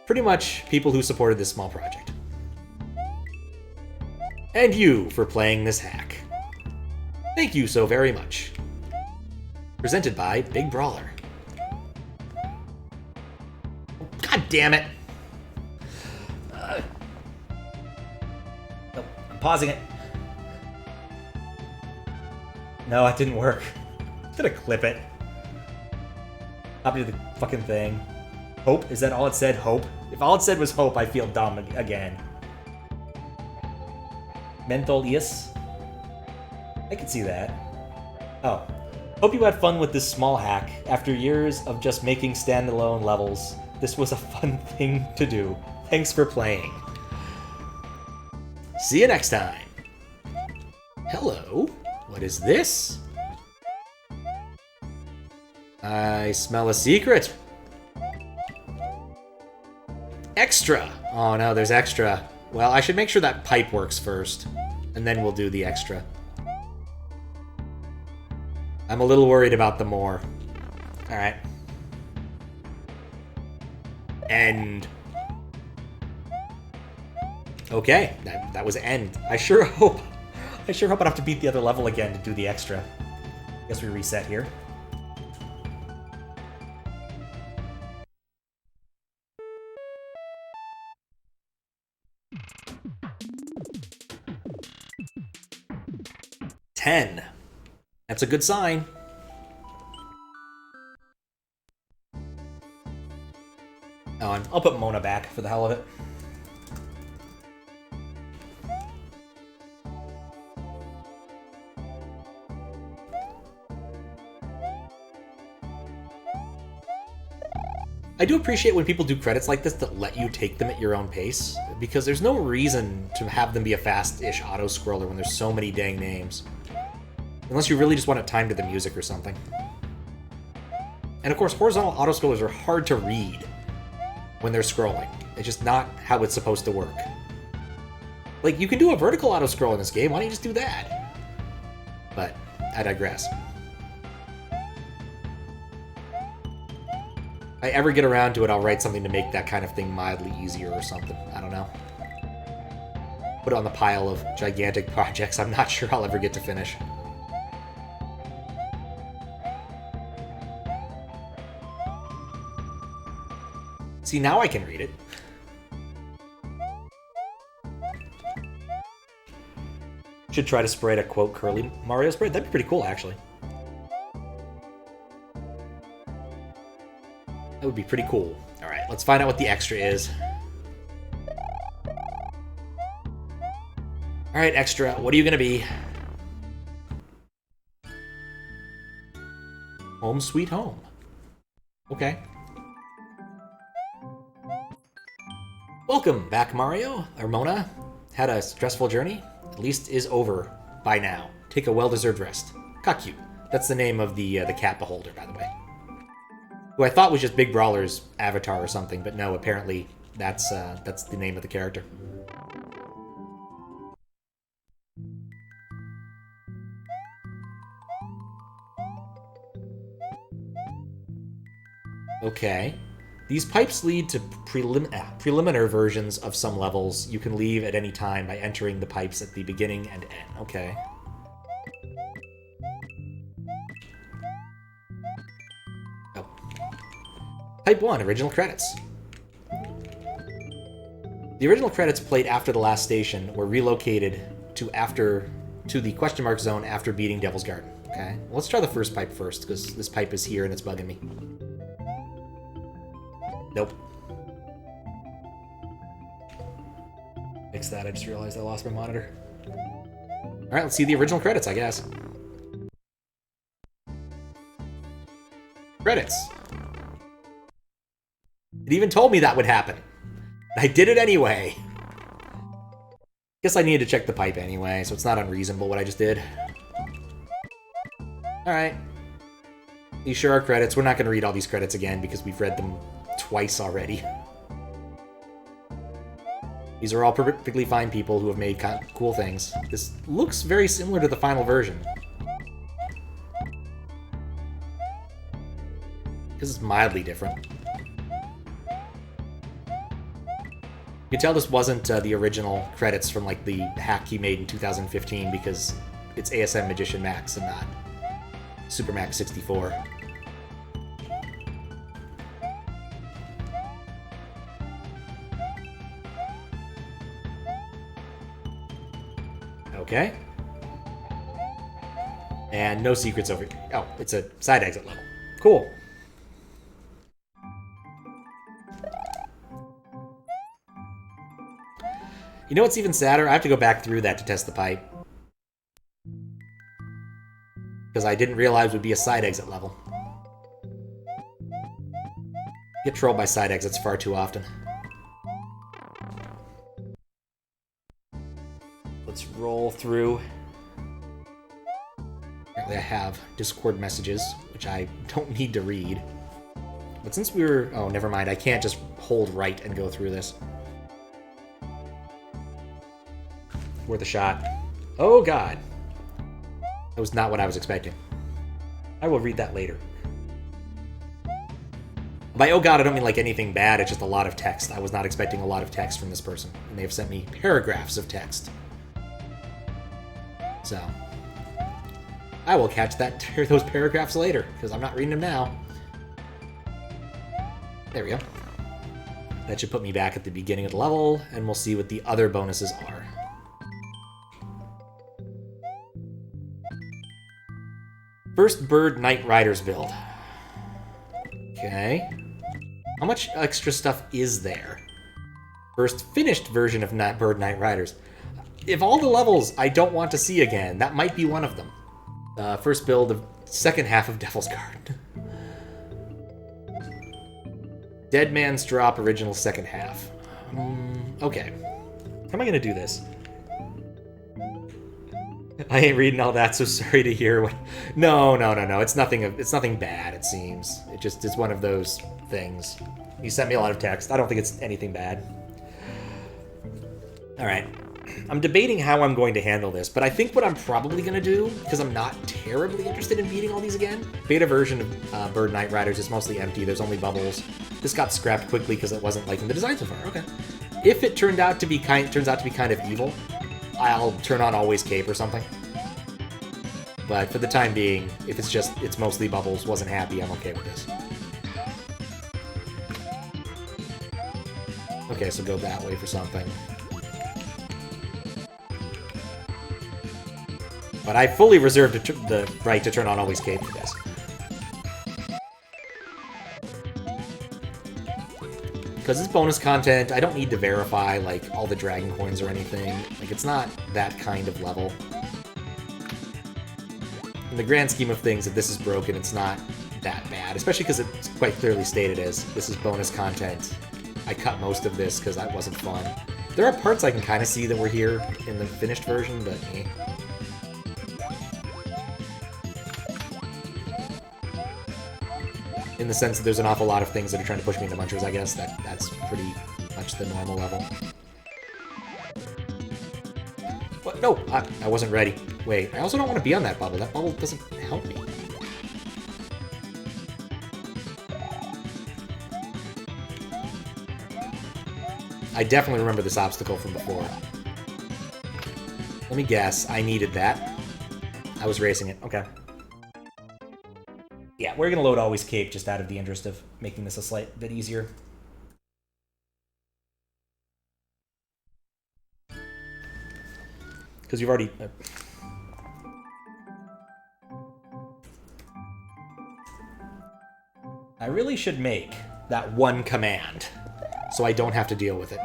Pretty much people who supported this small project. And you for playing this hack. Thank you so very much. Presented by Big Brawler. God damn it! Oh, I'm pausing it. No, it didn't work. I'm gonna clip it. Copy the fucking thing. Hope? Is that all it said? Hope? If all it said was hope, I feel dumb again. Mentholius? I can see that. Oh. Hope you had fun with this small hack. After years of just making standalone levels, this was a fun thing to do. Thanks for playing. See you next time. Hello. What is this? I smell a secret. Extra. Oh no, there's extra. Well, I should make sure that pipe works first, and then we'll do the extra. I'm a little worried about the more. Alright. End. Okay, that was end. I sure hope I don't have to beat the other level again to do the extra. Guess we reset here. $10. That's a good sign. Oh, I'll put Mona back for the hell of it. I do appreciate when people do credits like this that let you take them at your own pace, because there's no reason to have them be a fast-ish auto-scroller when there's so many dang names. Unless you really just want it timed to the music or something. And of course, horizontal auto-scrollers are hard to read when they're scrolling. It's just not how it's supposed to work. Like, you can do a vertical auto-scroll in this game, why don't you just do that? But, I digress. If I ever get around to it, I'll write something to make that kind of thing mildly easier or something. I don't know. Put it on the pile of gigantic projects I'm not sure I'll ever get to finish. See, now I can read it. Should try to sprite a quote curly Mario sprite. That'd be pretty cool, actually. That would be pretty cool. Alright, let's find out what the extra is. Alright, extra, what are you gonna be? Home sweet home. Okay. Welcome back, Mario, or Mona. Had a stressful journey? At least is over by now. Take a well-deserved rest. Kaku. That's the name of the cat beholder, by the way. Who I thought was just Big Brawler's avatar or something, but no, apparently that's the name of the character. Okay. These pipes lead to preliminary versions of some levels you can leave at any time by entering the pipes at the beginning and end. Okay. Oh. Pipe 1, original credits. The original credits played after the last station were relocated to the question mark zone after beating Devil's Garden. Okay, well, let's try the first pipe first, because this pipe is here and it's bugging me. Nope. Fix that, I just realized I lost my monitor. Alright, let's see the original credits, I guess. Credits. It even told me that would happen. I did it anyway. Guess I needed to check the pipe anyway, so it's not unreasonable what I just did. Alright. These sure are credits. We're not going to read all these credits again because we've read them twice already. These are all perfectly fine people who have made cool things. This looks very similar to the final version. This is mildly different. You can tell this wasn't the original credits from like the hack he made in 2015 because it's ASM Magician Max and not Super Max 64. Okay. And no secrets over here. Oh, it's a side exit level. Cool. You know what's even sadder? I have to go back through that to test the pipe. Because I didn't realize it would be a side exit level. Get trolled by side exits far too often. Let's roll through. I have Discord messages, which I don't need to read. But since we were... Oh, never mind. I can't just hold right and go through this. Worth a shot. Oh, God. That was not what I was expecting. I will read that later. By oh god, I don't mean like anything bad, it's just a lot of text. I was not expecting a lot of text from this person, and they have sent me paragraphs of text. So, I will catch those paragraphs later, because I'm not reading them now. There we go. That should put me back at the beginning of the level, and we'll see what the other bonuses are. First Bird Knight Riders build. Okay. How much extra stuff is there? First finished version of Bird Knight Riders. If all the levels I don't want to see again, that might be one of them. First build of second half of Devil's Guard. Dead Man's Drop original second half. Okay. How am I gonna do this? I ain't reading all that, so sorry to hear what... No. It's nothing bad, it seems. It's one of those things. You sent me a lot of text. I don't think it's anything bad. Alright. I'm debating how I'm going to handle this, but I think what I'm probably going to do, because I'm not terribly interested in beating all these again, beta version of Bird Knight Riders is mostly empty. There's only bubbles. This got scrapped quickly because it wasn't liking the design so far. Okay. If it turns out to be kind of evil, I'll turn on Always Cape or something. But for the time being, if it's mostly bubbles, wasn't happy, I'm okay with this. Okay, so go that way for something. But I fully reserved the right to turn on Always Cape for this. Because it's bonus content, I don't need to verify, like, all the dragon coins or anything. Like, it's not that kind of level. In the grand scheme of things, if this is broken, it's not that bad. Especially because it's quite clearly stated as, this is bonus content. I cut most of this because that wasn't fun. There are parts I can kind of see that were here in the finished version, but eh. In the sense that there's an awful lot of things that are trying to push me into munchers, I guess. That's pretty much the normal level. What? No! I wasn't ready. Wait, I also don't want to be on that bubble. That bubble doesn't help me. I definitely remember this obstacle from before. Let me guess. I needed that. I was racing it. Okay. Yeah, we're going to load Always Cape just out of the interest of making this a slight bit easier. Because you've already... I really should make that one command, so I don't have to deal with it.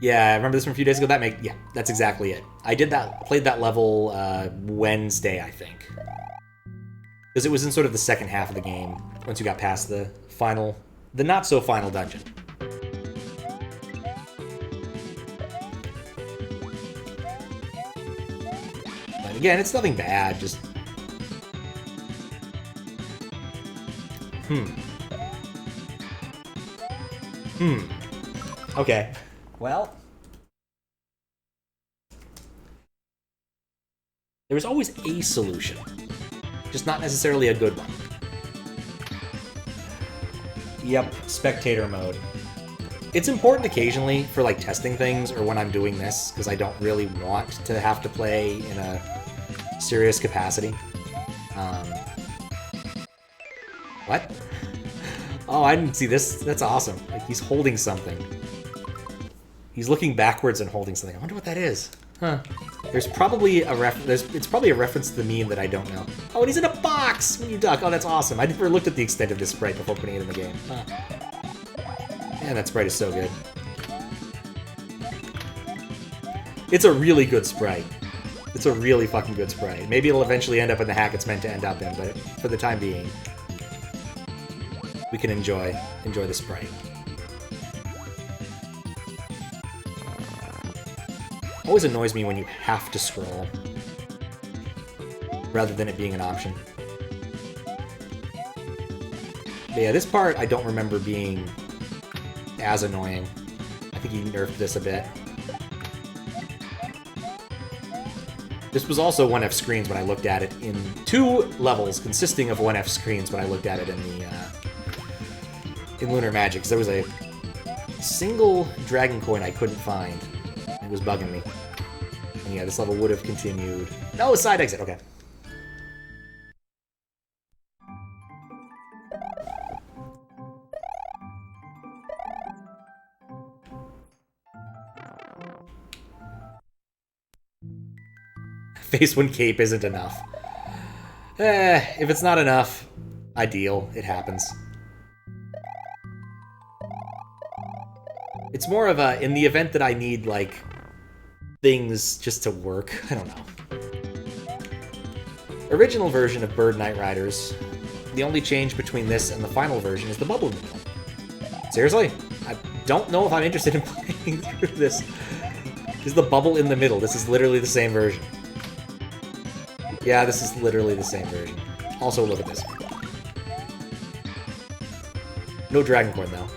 Yeah, I remember this from a few days ago. Yeah, that's exactly it. I played that level Wednesday, I think. Because it was in sort of the second half of the game, once you got past the not-so-final dungeon. But again, it's nothing bad, just... Okay. Well... There was always a solution. Just not necessarily a good one. Yep, spectator mode. It's important occasionally for, like, testing things or when I'm doing this, because I don't really want to have to play in a serious capacity. What? Oh, I didn't see this. That's awesome. Like, he's holding something. He's looking backwards and holding something. I wonder what that is. Huh. There's probably it's probably a reference to the meme that I don't know. Oh, and he's in a box when you duck. Oh, that's awesome. I never looked at the extent of this sprite before putting it in the game. Huh. Man, that sprite is so good. It's a really good sprite. It's a really fucking good sprite. Maybe it'll eventually end up in the hack it's meant to end up in, but for the time being, we can enjoy the sprite. Always annoys me when you have to scroll, rather than it being an option. But yeah, this part I don't remember being as annoying. I think he nerfed this a bit. This was also 1F screens when I looked at it in 2 levels consisting of 1F screens when I looked at it in the in Lunar Magic. There was a single dragon coin I couldn't find. It was bugging me. And yeah, this level would have continued. No, a side exit, okay. Face when cape isn't enough. If it's not enough, ideal. It happens. It's more of a, in the event that I need, like, things just to work. I don't know. Original version of Bird Knight Riders, the only change between this and the final version is the bubble in the middle. Seriously? I don't know if I'm interested in playing through this. This is the bubble in the middle. This is literally the same version. Yeah, this is literally the same version. Also, look at this. No Dragon Coin, though.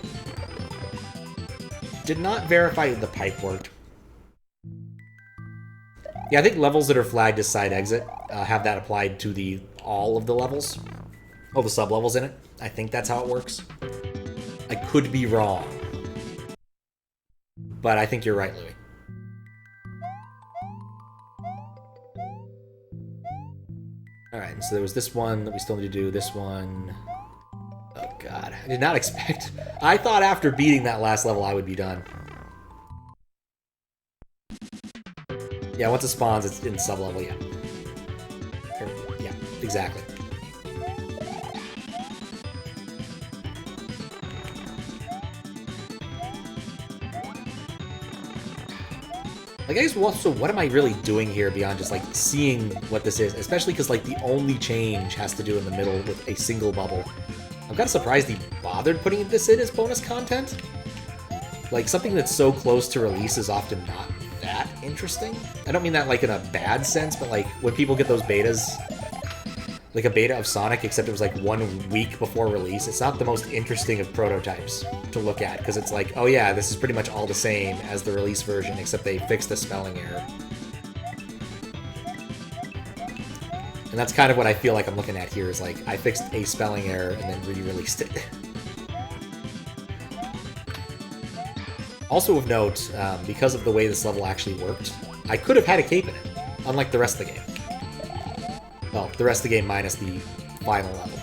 Did not verify the pipe worked. Yeah, I think levels that are flagged as side exit have that applied to all of the levels. All the sub-levels in it. I think that's how it works. I could be wrong. But I think you're right, Louis. Alright, so there was this one that we still need to do. This one... Oh god, I did not expect... I thought after beating that last level I would be done. Yeah, once it spawns, it's in sub-level, yeah. Yeah, exactly. Like, I guess also, what am I really doing here beyond just, like, seeing what this is? Especially because, like, the only change has to do in the middle with a single bubble. I'm kind of surprised he bothered putting this in as bonus content. Like, something that's so close to release is often not that interesting. I don't mean that, like, in a bad sense, but, like, when people get those betas, like a beta of Sonic, except it was, like, 1 week before release, it's not the most interesting of prototypes to look at, because it's like, oh yeah, this is pretty much all the same as the release version, except they fixed the spelling error. And that's kind of what I feel like I'm looking at here, is like, I fixed a spelling error and then re-released it. Also of note, because of the way this level actually worked, I could have had a cape in it, unlike the rest of the game. Well, the rest of the game minus the final level.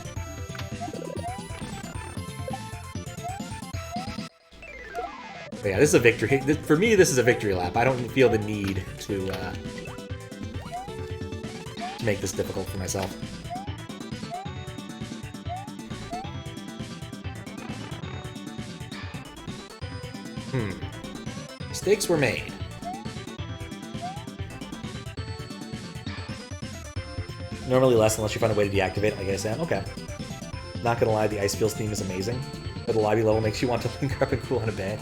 But yeah, this is a victory. For me, this is a victory lap. I don't feel the need to make this difficult for myself. Mistakes were made. Normally less unless you find a way to deactivate it, like I said. Okay. Not gonna lie, the Ice Fields theme is amazing. But the lobby level makes you want to linger up and cool on a bed.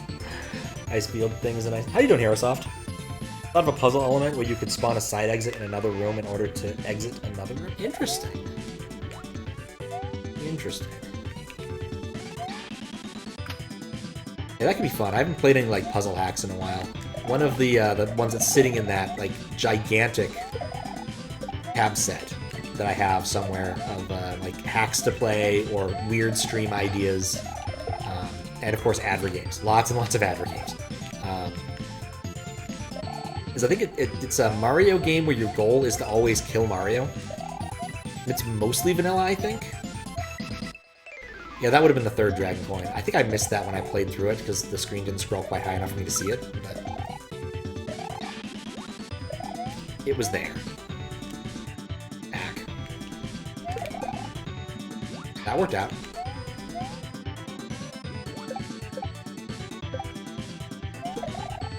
Ice Field thing is a nice... How you doing, Herosoft? Thought of a puzzle element where you could spawn a side exit in another room in order to exit another room? Interesting. Interesting. Yeah, that could be fun. I haven't played any, like, puzzle hacks in a while. One of the ones that's sitting in that, like, gigantic tab set that I have somewhere of, like, hacks to play or weird stream ideas. And, of course, adver games. Lots and lots of adver games. Because I think it's a Mario game where your goal is to always kill Mario. It's mostly vanilla, I think. Yeah, that would have been the third Dragon Coin. I think I missed that when I played through it, because the screen didn't scroll quite high enough for me to see it, but... it was there. Hack. That worked out.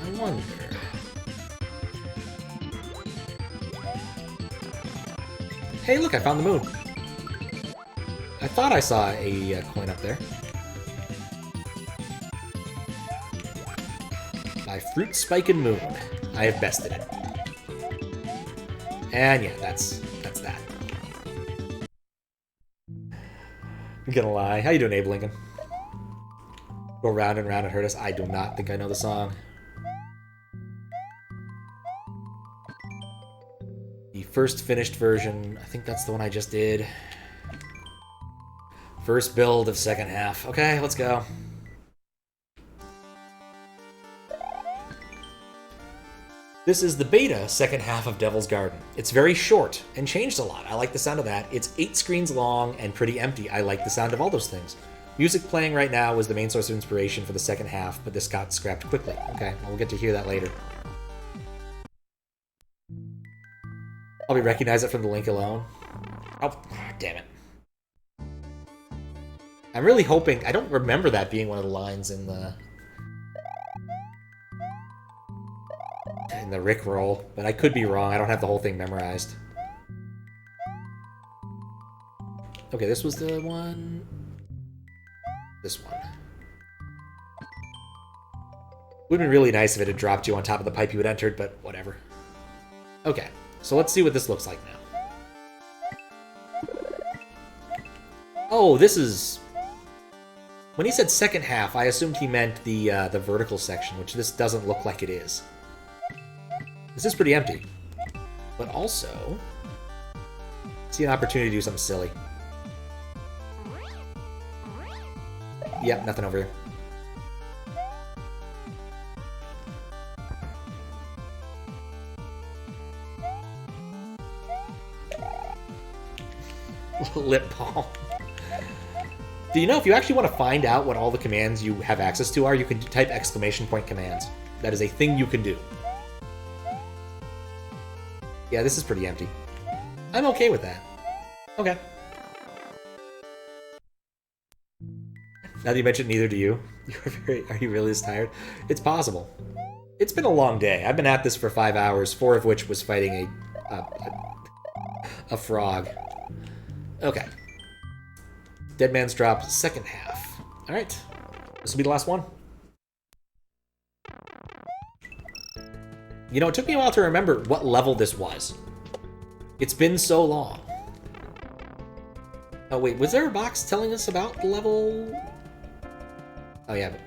I wonder... Hey, look, I found the moon. I thought I saw a coin up there. My fruit spike and moon. I have bested it. And yeah, that's that. I'm gonna lie. How you doing, Abe Lincoln? Go round and round and hurt us. I do not think I know the song. The first finished version, I think that's the one I just did. First build of second half. Okay, let's go. This is the beta second half of Devil's Garden. It's very short and changed a lot. I like the sound of that. It's 8 screens long and pretty empty. I like the sound of all those things. Music playing right now was the main source of inspiration for the second half, but this got scrapped quickly. Okay, well, we'll get to hear that later. Probably recognize it from the link alone. Oh, damn it. I'm really hoping... I don't remember that being one of the lines in the Rickroll, but I could be wrong. I don't have the whole thing memorized. Okay, this was the one... This one. Would have been really nice if it had dropped you on top of the pipe you had entered, but whatever. Okay, so let's see what this looks like now. Oh, this is... When he said second half, I assumed he meant the vertical section, which this doesn't look like it is. This is pretty empty. But also... see an opportunity to do something silly. Yep, nothing over here. Lip balm. Do you know if you actually want to find out what all the commands you have access to are, you can type !commands. That is a thing you can do. Yeah, this is pretty empty. I'm okay with that. Okay. Now that you mentioned neither do you. Are you really this tired? It's possible. It's been a long day. I've been at this for 5 hours, 4 of which was fighting a frog. Okay. Dead Man's Drop, second half. Alright. This will be the last one. You know, it took me a while to remember what level this was. It's been so long. Oh wait, was there a box telling us about the level? Oh yeah, but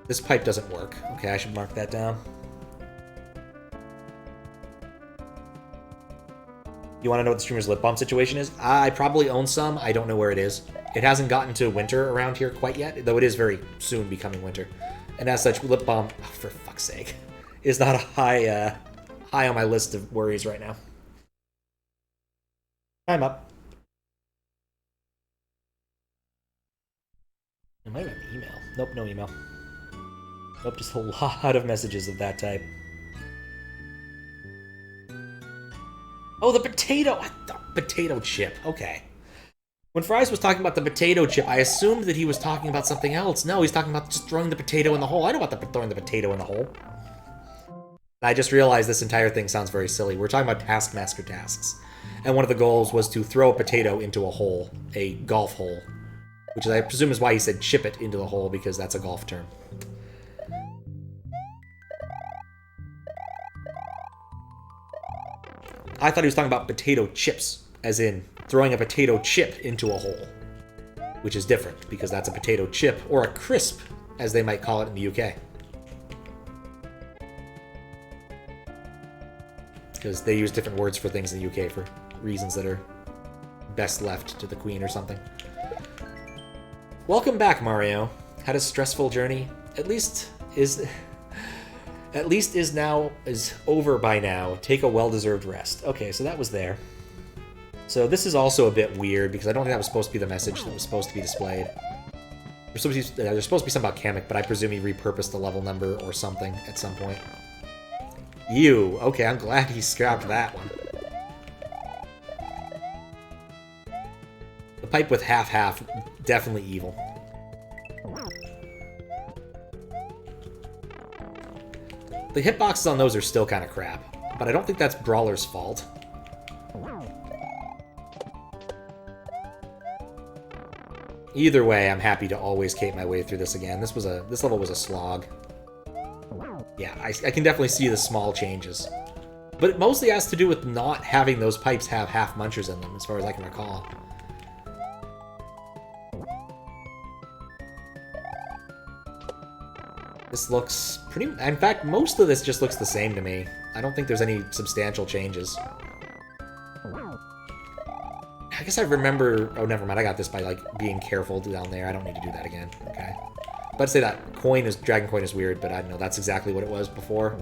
this pipe doesn't work. Okay, I should mark that down. You want to know what the streamer's lip balm situation is? I probably own some. I don't know where it is. It hasn't gotten to winter around here quite yet, though it is very soon becoming winter. And as such, lip balm, oh, for fuck's sake, is not a high on my list of worries right now. I'm up. I might have an email. Nope, no email. Nope, just a lot of messages of that type. Oh, the potato! Potato chip. Okay. When Fries was talking about the potato chip, I assumed that he was talking about something else. No, he's talking about just throwing the potato in the hole. I know about throwing the potato in the hole. I just realized this entire thing sounds very silly. We're talking about Taskmaster tasks. And one of the goals was to throw a potato into a hole. A golf hole. Which I presume is why he said chip it into the hole, because that's a golf term. I thought he was talking about potato chips, as in throwing a potato chip into a hole. Which is different, because that's a potato chip, or a crisp, as they might call it in the UK. Because they use different words for things in the UK for reasons that are best left to the Queen or something. Welcome back, Mario. Had a stressful journey. At least is over by now. Take a well-deserved rest. Okay, so that was there. So this is also a bit weird because I don't think that was supposed to be the message that was supposed to be displayed. There's supposed to be something about Kamek, but I presume he repurposed the level number or something at some point. Ew. Okay, I'm glad he scrapped that one. The pipe with half-half, definitely evil. The hitboxes on those are still kind of crap, but I don't think that's Brawler's fault. Either way, I'm happy to always cape my way through this again. This level was a slog. Yeah, I can definitely see the small changes. But it mostly has to do with not having those pipes have half munchers in them, as far as I can recall. This looks pretty... In fact, most of this just looks the same to me. I don't think there's any substantial changes. I guess I remember... Oh, never mind. I got this by, like, being careful down there. I don't need to do that again. Okay. But to say that Dragon Coin is weird, but I don't know. That's exactly what it was before.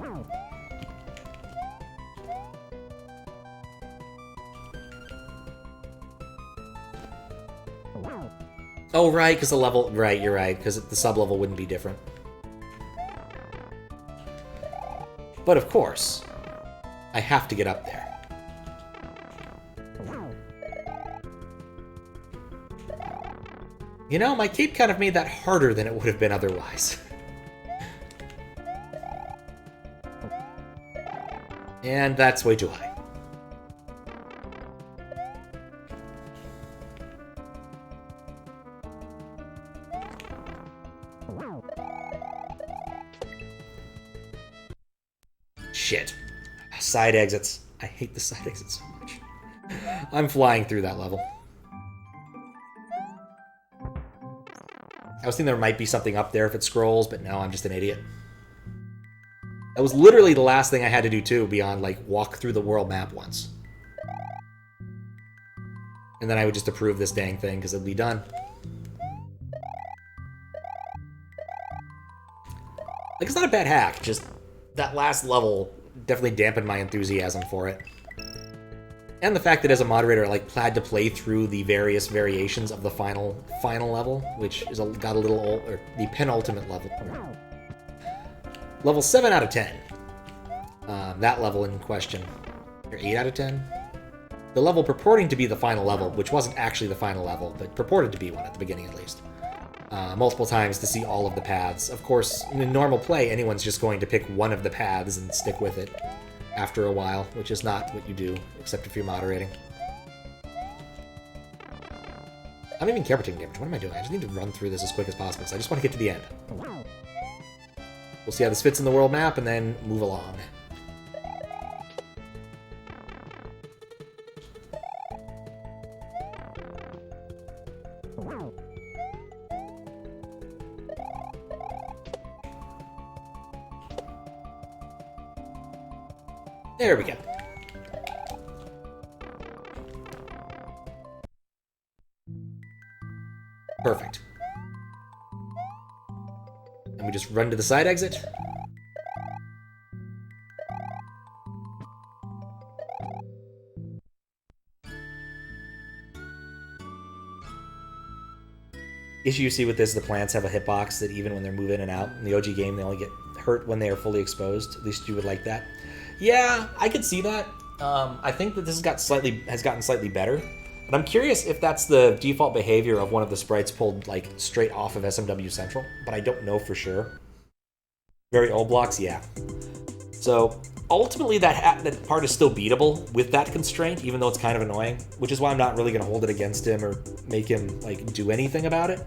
Oh, right, because the level... Right, you're right, because the sub-level wouldn't be different. But of course, I have to get up there. You know, my cape kind of made that harder than it would have been otherwise. And that's way too high. Shit. Side exits. I hate the side exits so much. I'm flying through that level. I was thinking there might be something up there if it scrolls, but no, I'm just an idiot. That was literally the last thing I had to do, too, beyond, like, walk through the world map once. And then I would just approve this dang thing, because it'd be done. Like, it's not a bad hack, just that last level definitely dampened my enthusiasm for it. And the fact that as a moderator I like had to play through the various variations of the final level, which is got a little old, or the penultimate level. Level 7 out of 10. That level in question. Or 8 out of 10? The level purporting to be the final level, which wasn't actually the final level, but purported to be one at the beginning at least. Multiple times to see all of the paths. Of course, in normal play, anyone's just going to pick one of the paths and stick with it after a while, which is not what you do, except if you're moderating. I don't even care about taking damage. What am I doing? I just need to run through this as quick as possible, so I just want to get to the end. We'll see how this fits in the world map, and then move along. There we go. Perfect. And we just run to the side exit. Issue you see with this, the plants have a hitbox that even when they're moving in and out. In the OG game, they only get hurt when they are fully exposed. At least you would like that. Yeah, I could see that. I think that this has gotten slightly better. But I'm curious if that's the default behavior of one of the sprites pulled like straight off of SMW Central. But I don't know for sure. Very old blocks, yeah. So ultimately that part is still beatable with that constraint, even though it's kind of annoying. Which is why I'm not really going to hold it against him or make him like do anything about it.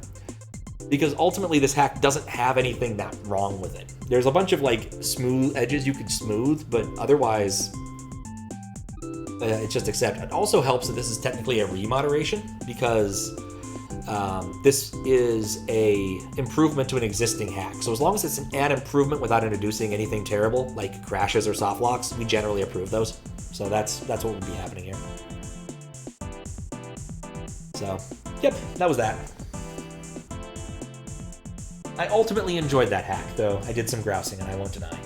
Because ultimately this hack doesn't have anything that wrong with it. There's a bunch of like smooth edges you could smooth, but otherwise it's just accept. It also helps that this is technically a remoderation because this is a improvement to an existing hack. So as long as it's an improvement without introducing anything terrible like crashes or soft locks, we generally approve those. So that's what would be happening here. So, yep, that was that. I ultimately enjoyed that hack, though I did some grousing, and I won't deny.